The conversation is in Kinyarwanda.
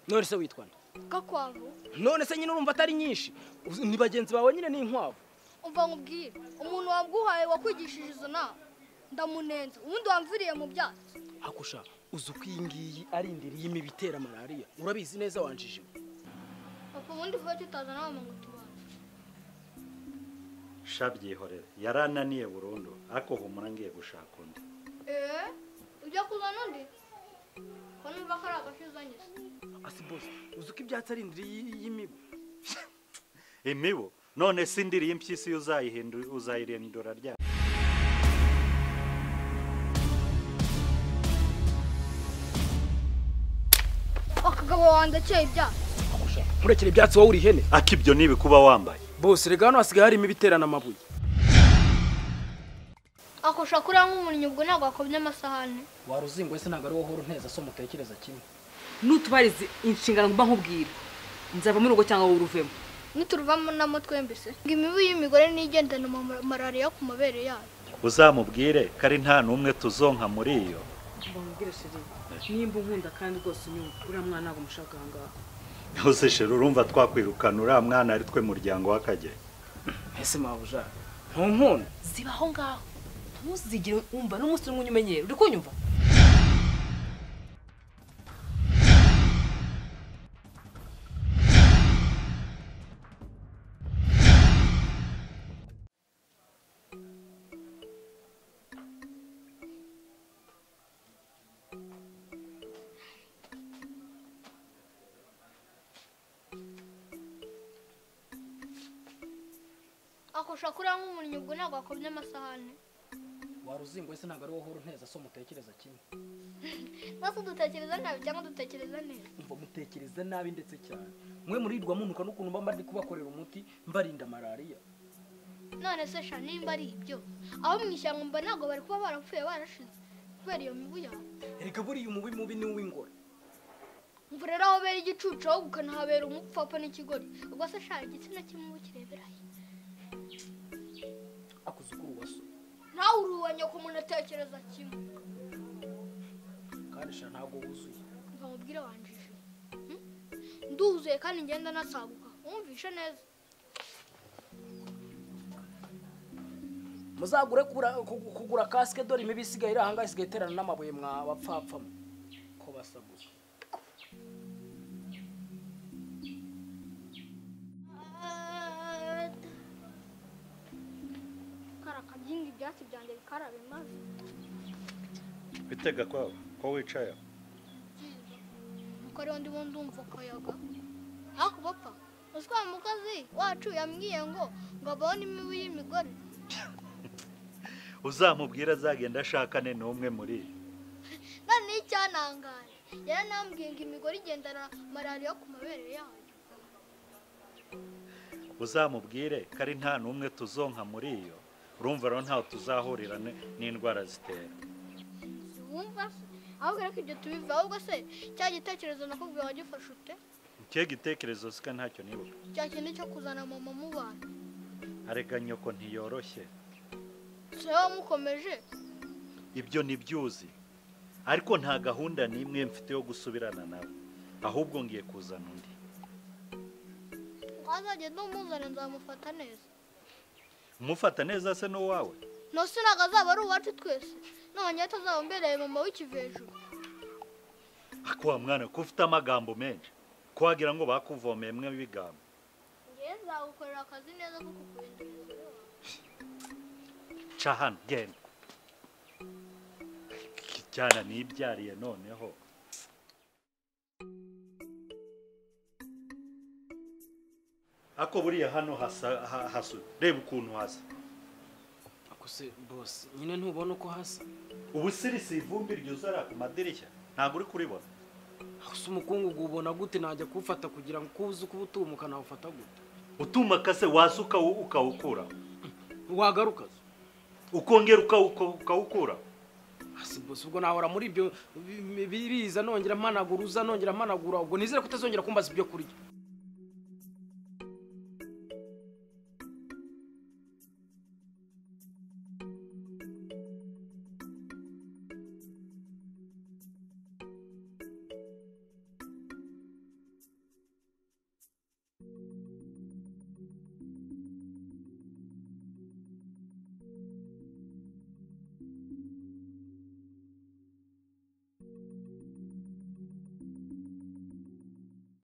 none se witwa nde? Gakwavu. None se nyine urumva atari nyinshi ni bagenzi bawe nyine ni inkwavu. Umva nkubwire umuntu wabguhaye wakwigishije izo nama ndamunenza ubundi wamviriye mu byatsi. Hakusha uzi uko iyi ngiyi ari indiri y'imibu itera malariya urabizi neza wanjije. Papa ubundi vuba tutazana mama ngo tubanze. Shabyihorera yarananiye burundu ariko humura ngiye gushaka undi. Ujya kuzana undi? Ko numva ko ari agashizanye. Asi boss uzi uko ibyatsi ari indiri y'imibu. Imibu none sindiri y'impyisi uzayirindura rya. Akagabo wandekeye ibyatsi. Hakusha murekere ibyatsi wowe uri ihene. Akibyo nibi kuba wambaye. Boss rega hano hasigaye hari imibu iterana amabuye. Akosha kuri nk'umuntu ubwo ntabwo akobye amasahane. Waruzingwe se ntago ari wohoro nteza so mutekereza kimwe. Nutubarize inshingano mba nkubwira. Nzava mu rugo cyangwa uruvemo. Nituruvamo namo twembese. Ngo imibu y'imigore nigendana malaria ku mabere yayo. Uzamubwire kari nta numwe tuzonka muri iyo. Mbambwire sheri. Nimba unkunda kandi rwose unyumva uri mwana ntabwo mushaka ngaha. Ose sheri urumva twakwirukana uri mwana ari twe muryango w'Akagera. Ese mabuja ntunkunda Zibaho ngaho. Ntuzigire umva n'umunsi umwe unyumenyera. Uri kunyumva? Akosha kuri nk'umuntu ubwo ntabwo akobye amasahane. waruzingwe se ntago ari wohoro nteza so mutekereza kimwe. Nase dutekereza nabi cyangwa dutekereza neza. Umva mutekereza nabi ndetse cyane. Mwe murirwa munuka n'ukuntu mba ndi kubakorera umuti mbarinda malaria. None se sha nimba ari ibyo aho mwishyanga mba ntabwo bari kuba barapfuye barashize kubera iyo mibu yawe. Erega buriya umubi mubi ni uw'ingore. Umva rero aho bera igicucu aho ukanahabera umupfapfa n'ikigori. Ubwo se sha igitsina kimwe kirebera he? Akuzukuru waso. Nawe uruwanya ko umuntu atekereza kimwe. Kandi sha ntabwo wuzuye. Umva mubwire wanjije. Nduzuye kandi ngenda nasaguka. Umvishe neza. Muzagure kugura casque dore imibi isigaye iri ahanga isigaye iterana n'amabuye mwa bapfapfamo ko basaguye. Karakabyinga ibyatsi byanjye bikarabe maze. Bitega ko wicaye. Nuko rero ndimo ndumva akayaga. Ako bapfa. Uswa mukazi wacu yambwiye ngo abone imibu y'imigore. Uzamubwira azagenda ashakane n'umwe muri. None icyanangaye. Yaranambwiye ngo imigore igendana malaria ku mabere yayo. Uzamubwire kari nta numwe tuzonka muri iyo. Urumva rero ntaho tuzahurira n'indwara zitera. Wumva se ahubwo reka ibyo tubiva ahubwo se cya gitekerezo nakubwiye wagifashe ute? Cye gitekerezo sika ntacyo nibuka. Cya kintu cyo kuzana mama mu bana. Arega nyoko ntiyoroshye. Se wamukomeje? Ibyo nibyuzi. Ariko nta gahunda nimwe mfite yo gusubirana nawe. Ahubwo ngiye kuzana undi. Azagenda umuzana nzamufata neza. Umufata neza se no wawe? No sinaga azaba ari uwacu twese. None atazaba mbereye mama w'ikivejuru. Akwa mwana ko ufite amagambo menshi. Ko wagira ngo bakuvomeye mwe bigambo. Ngiye nzagukorera akazi neza kuko kubendereza. Chahan genda. Kijyana nibyariye noneho. Ako buriya hano hasu reba ukuntu hasa. Akuse boss nyine ntubona uko hasa. Ubu sirisi ivumbi ryuzara ku madirishya ntabwo uri kuribona. Akuse umukungu ubona gute najya kufata kugira ngo kubuze kubutumuka nawe ufata gute. Utuma kase wasuka ukawukura. Wagaruka. Ukongera ukawukura. Asi boss ubwo nahora muri ibyo biza nongera mpanagura uza nongera mpanagura ubwo nizere kutazongera kumbaza ibyo kurya.